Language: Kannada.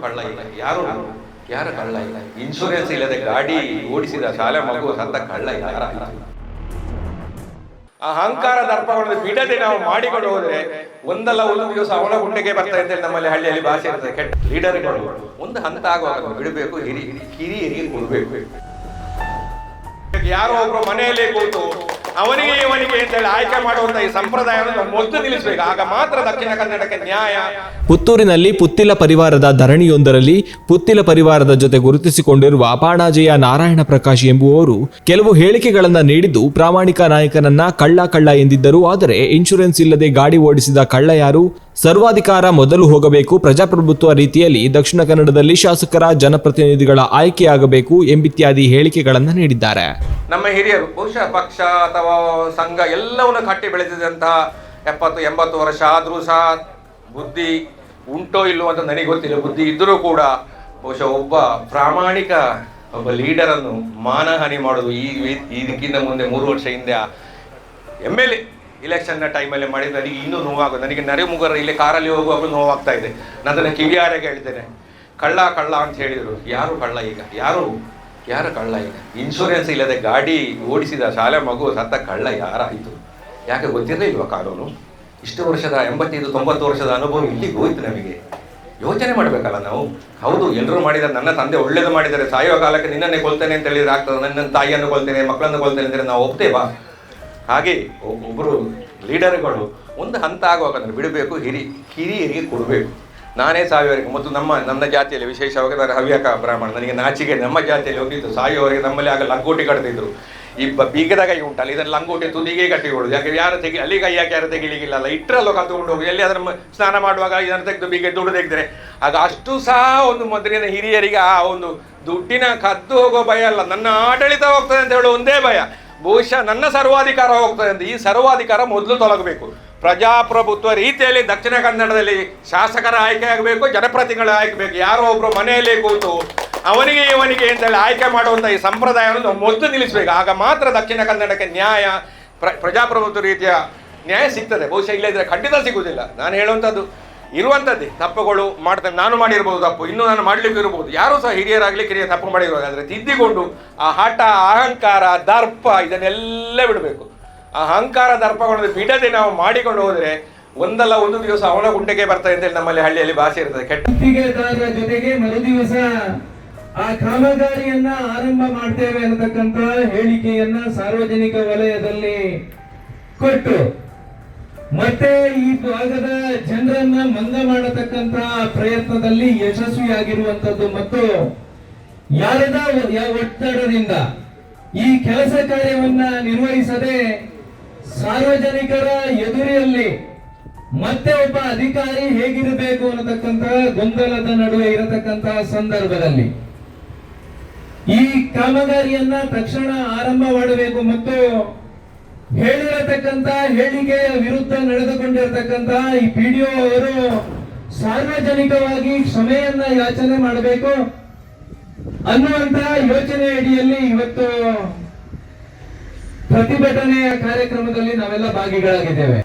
ಕಳ್ಳ ಇಲ್ಲ. ಯಾರು ಕಳ್ಳ ಇಲ್ಲ. ಇನ್ಶೂರೆನ್ಸ್ ಇಲ್ಲದೆ ಗಾಡಿ ಓಡಿಸಿದ ಶಾಲೆ ಮಗು ಸತ್ತ ಕಳ್ಳ ಯಾರಾಯ್ತು? ಅಹಂಕಾರ ದರ್ಪಗಳನ್ನು ಬಿಡದೆ ನಾವು ಮಾಡಿಕೊಂಡು ಹೋದ್ರೆ ಒಂದಲ್ಲ ಒಂದು ದಿವಸ ಅವನ ಗುಂಡೆಗೆ ಬರ್ತಾ ಇದ್ದೇವೆ. ನಮ್ಮಲ್ಲಿ ಹಳ್ಳಿಯಲ್ಲಿ ಭಾಷೆ ಇರ್ತದೆ, ಕೆಟ್ಟ ಲೀಡರ್ಗಳು ಒಂದು ಹಂತ ಆಗುವಾಗ ಬಿಡಬೇಕು, ಹಿರಿಯರಿಗೆ ಕೊಡಬೇಕು. ಯಾರೋ ಒಬ್ರು ಮನೆಯಲ್ಲೇ ಕೂತು ಅವನಿಗೆ ಅಂತೇಳಿ ಆಯ್ಕೆ ಮಾಡುವಂತ ಈ ಸಂಪ್ರದಾಯವನ್ನು ಮೊದಲು ನಿಲ್ಲಿಸಬೇಕು. ಆಗ ಮಾತ್ರ ದಕ್ಷಿಣ ಕನ್ನಡಕ್ಕೆ ನ್ಯಾಯ. ಪುತ್ತೂರಿನಲ್ಲಿ ಪುತ್ತಿಲ ಪರಿವಾರದ ಧರಣಿಯೊಂದರಲ್ಲಿ ಪುತ್ತಿಲ ಪರಿವಾರದ ಜೊತೆ ಗುರುತಿಸಿಕೊಂಡಿರುವ ಅಪಾಣಾಜೆಯ ನಾರಾಯಣ ಪ್ರಕಾಶ್ ಎಂಬುವವರು ಕೆಲವು ಹೇಳಿಕೆಗಳನ್ನ ನೀಡಿದ್ದು ಪ್ರಾಮಾಣಿಕ ನಾಯಕನನ್ನ ಕಳ್ಳ ಎಂದಿದ್ದರು. ಆದರೆ ಇನ್ಶೂರೆನ್ಸ್ ಇಲ್ಲದೆ ಗಾಡಿ ಓಡಿಸಿದ ಕಳ್ಳ ಯಾರು? ಸರ್ವಾಧಿಕಾರ ಮೊದಲು ಹೋಗಬೇಕು, ಪ್ರಜಾಪ್ರಭುತ್ವ ರೀತಿಯಲ್ಲಿ ದಕ್ಷಿಣ ಕನ್ನಡದಲ್ಲಿ ಶಾಸಕರ ಜನಪ್ರತಿನಿಧಿಗಳ ಆಯ್ಕೆಯಾಗಬೇಕು ಎಂಬಿತ್ಯಾದಿ ಹೇಳಿಕೆಗಳನ್ನ ನೀಡಿದ್ದಾರೆ. ನಮ್ಮ ಹಿರಿಯರು ಬಹುಶಃ ಪಕ್ಷ ಅಥವಾ ಸಂಘ ಎಲ್ಲವನ್ನು ಕಟ್ಟಿ ಬೆಳೆಸಿದಂತಹ 70-80 ವರ್ಷ ಆದರೂ ಸಹ ಬುದ್ಧಿ ಉಂಟೋ ಇಲ್ಲೋ ಅಂತ ನನಗೆ ಗೊತ್ತಿಲ್ಲ. ಬುದ್ಧಿ ಇದ್ದರೂ ಕೂಡ ಬಹುಶಃ ಒಬ್ಬ ಪ್ರಾಮಾಣಿಕ ಒಬ್ಬ ಲೀಡರನ್ನು ಮಾನಹಾನಿ ಮಾಡೋದು ಇದಕ್ಕಿಂತ ಮುಂದೆ 3 ವರ್ಷ ಹಿಂದೆ MLA ಇಲೆಕ್ಷನ್ನ ಟೈಮಲ್ಲಿ ಮಾಡಿದ ನನಗೆ ಇನ್ನೂ ನೋವಾಗೋದು. ನನಗೆ ನರೆಮುಗರ ಇಲ್ಲಿ ಕಾರಲ್ಲಿ ಹೋಗುವಾಗ ನೋವಾಗ್ತಾ ಇದೆ. ನಾನು ಕಿವಿಯಾರೆಗೆ ಹೇಳ್ತೇನೆ, ಕಳ್ಳ ಅಂತ ಹೇಳಿದರು. ಯಾರು ಕಳ್ಳ ಈಗ? ಯಾರು ಕಳ್ಳ ಈಗ? ಇನ್ಶೂರೆನ್ಸ್ ಇಲ್ಲದೆ ಗಾಡಿ ಓಡಿಸಿದ ಶಾಲೆ ಮಗು ಸತ್ತ ಕಳ್ಳ ಯಾರಾಯಿತು? ಯಾಕೆ ಗೊತ್ತಿರಲಿಲ್ವ ಕಾನೂನು? ಇಷ್ಟು ವರ್ಷದ 85-90 ವರ್ಷದ ಅನುಭವ ಇಲ್ಲಿಗೆ ಹೋಯ್ತು. ನಮಗೆ ಯೋಚನೆ ಮಾಡಬೇಕಲ್ಲ ನಾವು. ಹೌದು, ಎಲ್ಲರೂ ಮಾಡಿದ್ದಾರೆ. ನನ್ನ ತಂದೆ ಒಳ್ಳೇದು ಮಾಡಿದ್ದಾರೆ, ಸಾಯುವ ಕಾಲಕ್ಕೆ ನಿನ್ನನ್ನೇ ಕೊಲ್ತೇನೆ ಅಂತ ಹೇಳಿದ್ರೆ ಆಗ್ತದೆ. ನನ್ನ ತಾಯಿಯನ್ನು ಕೊಲ್ತೇನೆ, ಮಕ್ಕಳನ್ನು ಕೊಲ್ತೇನೆ ಅಂದರೆ ನಾವು ಒಪ್ತೇವಾ? ಹಾಗೆ ಒಬ್ಬರು ಲೀಡರ್ಗಳು ಒಂದು ಹಂತ ಆಗುವಾಗ ಬಿಡಬೇಕು, ಹಿರಿಯರಿಗೆ ಕೊಡಬೇಕು. ನಾನೇ ಸಾಯುವವರೆಗೆ ಮತ್ತು ನನ್ನ ಜಾತಿಯಲ್ಲಿ ವಿಶೇಷವಾಗಿ ನಾನು ಹವ್ಯಕ ಬ್ರಾಹ್ಮಣ, ನನಗೆ ನಾಚಿಕೆ. ನಮ್ಮ ಜಾತಿಯಲ್ಲಿ ಹೋಗಿದ್ದು ಸಾಯುವವರೆಗೆ ನಮ್ಮಲ್ಲಿ ಆಗ ಲಂಗೋಟಿ ಕಟ್ತಿದ್ರು. ಈ ಬೀಗದಾಗ ಉಂಟಲ್ಲ, ಇದನ್ನು ಲಂಗೋಟಿ ತುದಿಗೆ ಕಟ್ಟಿಕೊಳ್ಳೋದು. ಯಾಕೆ ಯಾರು ಅಲ್ಲಿ ಕೈ ಯಾಕೆ ಯಾರು ತೆಗಿಲಿಕ್ಕಿಲ್ಲ, ಇಟ್ಟರಲ್ಲೋ ಕತ್ಕೊಂಡು ಹೋಗಿ ಎಲ್ಲಿ ಅದನ್ನು ಸ್ನಾನ ಮಾಡುವಾಗ ಇದನ್ನು ತೆಗೆದು ಬೀಗ ದುಡ್ಡು ತೆಗೆದ್ರೆ ಆಗ ಅಷ್ಟು ಸಹ ಒಂದು ಮೊದಲಿನ ಹಿರಿಯರಿಗೆ ಆ ಒಂದು ದುಡ್ಡಿನ ಕದ್ದು ಹೋಗೋ ಭಯ ಅಲ್ಲ, ನನ್ನ ಆಡಳಿತ ಹೋಗ್ತದೆ ಅಂತ ಹೇಳೋ ಒಂದೇ ಭಯ. ಬಹುಶಃ ನನ್ನ ಸರ್ವಾಧಿಕಾರ ಹೋಗ್ತದೆ ಅಂತ. ಈ ಸರ್ವಾಧಿಕಾರ ಮೊದಲು ತೊಲಗಬೇಕು. ಪ್ರಜಾಪ್ರಭುತ್ವ ರೀತಿಯಲ್ಲಿ ದಕ್ಷಿಣ ಕನ್ನಡದಲ್ಲಿ ಶಾಸಕರ ಆಯ್ಕೆ ಆಗಬೇಕು, ಜನಪ್ರತಿನಿಧಿಗಳ ಆಯ್ಕೆ ಬೇಕು. ಯಾರೋ ಒಬ್ರು ಮನೆಯಲ್ಲೇ ಕೂತು ಅವನಿಗೆ ಅಂತೇಳಿ ಆಯ್ಕೆ ಮಾಡುವಂಥ ಈ ಸಂಪ್ರದಾಯವನ್ನು ಮೊದಲು ನಿಲ್ಲಿಸಬೇಕು. ಆಗ ಮಾತ್ರ ದಕ್ಷಿಣ ಕನ್ನಡಕ್ಕೆ ನ್ಯಾಯ, ಪ್ರಜಾಪ್ರಭುತ್ವ ರೀತಿಯ ನ್ಯಾಯ ಸಿಗ್ತದೆ. ಬಹುಶಃ ಇಲ್ಲದಿದ್ದರೆ ಖಂಡಿತ ಸಿಗುವುದಿಲ್ಲ. ನಾನು ಹೇಳುವಂಥದ್ದು ಇರುವಂಥದ್ದೇ. ತಪ್ಪುಗಳು ಮಾಡ್ತೇನೆ, ನಾನು ಮಾಡಿರ್ಬೋದು ತಪ್ಪು, ಇನ್ನೂ ನಾನು ಮಾಡಲಿಕ್ಕೆ ಇರ್ಬೋದು. ಯಾರೂ ಸಹ ಹಿರಿಯರಾಗಲಿ ಕಿರಿಯ ತಪ್ಪು ಮಾಡಿರ್ಬೋದು. ಆದರೆ ತಿದ್ದಿಕೊಂಡು ಆ ಹಠ, ಅಹಂಕಾರ, ದರ್ಪ ಇದನ್ನೆಲ್ಲ ಬಿಡಬೇಕು. ಅಹಂಕಾರ ದರ್ಪಗಳನ್ನು ಬಿಡದೆ ನಾವು ಮಾಡಿಕೊಂಡು ಹೋದರೆ ಒಂದಲ್ಲ ಒಂದು ದಿವಸ ಅವನ ಗುಂಡೆಗೆ ಬರ್ತದೆ ಅಂತೇಳಿ ನಮ್ಮಲ್ಲಿ ಹಳ್ಳಿಯಲ್ಲಿ ಭಾಷೆ ಇರ್ತದೆ. ಗುತ್ತಿಗೆದಾರರ ಜೊತೆಗೆ ಮರುದಿವಸ ಆ ಕಾಮಗಾರಿಯನ್ನ ಆರಂಭ ಮಾಡ್ತೇವೆ ಅನ್ನತಕ್ಕಂತ ಹೇಳಿಕೆಯನ್ನ ಸಾರ್ವಜನಿಕ ವಲಯದಲ್ಲಿ ಕೊಟ್ಟು ಮತ್ತೆ ಈ ಭಾಗದ ಜನರನ್ನ ಮಂಗ ಮಾಡತಕ್ಕಂತ ಪ್ರಯತ್ನದಲ್ಲಿ ಯಶಸ್ವಿಯಾಗಿರುವಂತದ್ದು ಮತ್ತು ಯಾರದ ಒತ್ತಡದಿಂದ ಈ ಕೆಲಸ ಕಾರ್ಯವನ್ನ ನಿರ್ವಹಿಸದೆ ಸಾರ್ವಜನಿಕರ ಎದುರಿನಲ್ಲಿ ಮತ್ತೆ ಒಬ್ಬ ಅಧಿಕಾರಿ ಹೇಗಿರಬೇಕು ಅನ್ನತಕ್ಕಂತ ಗೊಂದಲದ ನಡುವೆ ಇರತಕ್ಕಂತಹ ಸಂದರ್ಭದಲ್ಲಿ ಈ ಕಾಮಗಾರಿಯನ್ನ ತಕ್ಷಣ ಆರಂಭ ಮಾಡಬೇಕು ಮತ್ತು ಹೇಳಿರತಕ್ಕಂತ ಹೇಳಿಕೆಯ ವಿರುದ್ಧ ನಡೆದುಕೊಂಡಿರತಕ್ಕಂತ ಈ PDO ಅವರು ಸಾರ್ವಜನಿಕವಾಗಿ ಕ್ಷಮೆಯನ್ನ ಯಾಚನೆ ಮಾಡಬೇಕು ಅನ್ನುವಂತ ಯೋಚನೆ ಅಡಿಯಲ್ಲಿ ಇವತ್ತು ಪ್ರತಿಭಟನೆಯ ಕಾರ್ಯಕ್ರಮದಲ್ಲಿ ನಾವೆಲ್ಲ ಭಾಗಿಗಳಾಗಿದ್ದೇವೆ.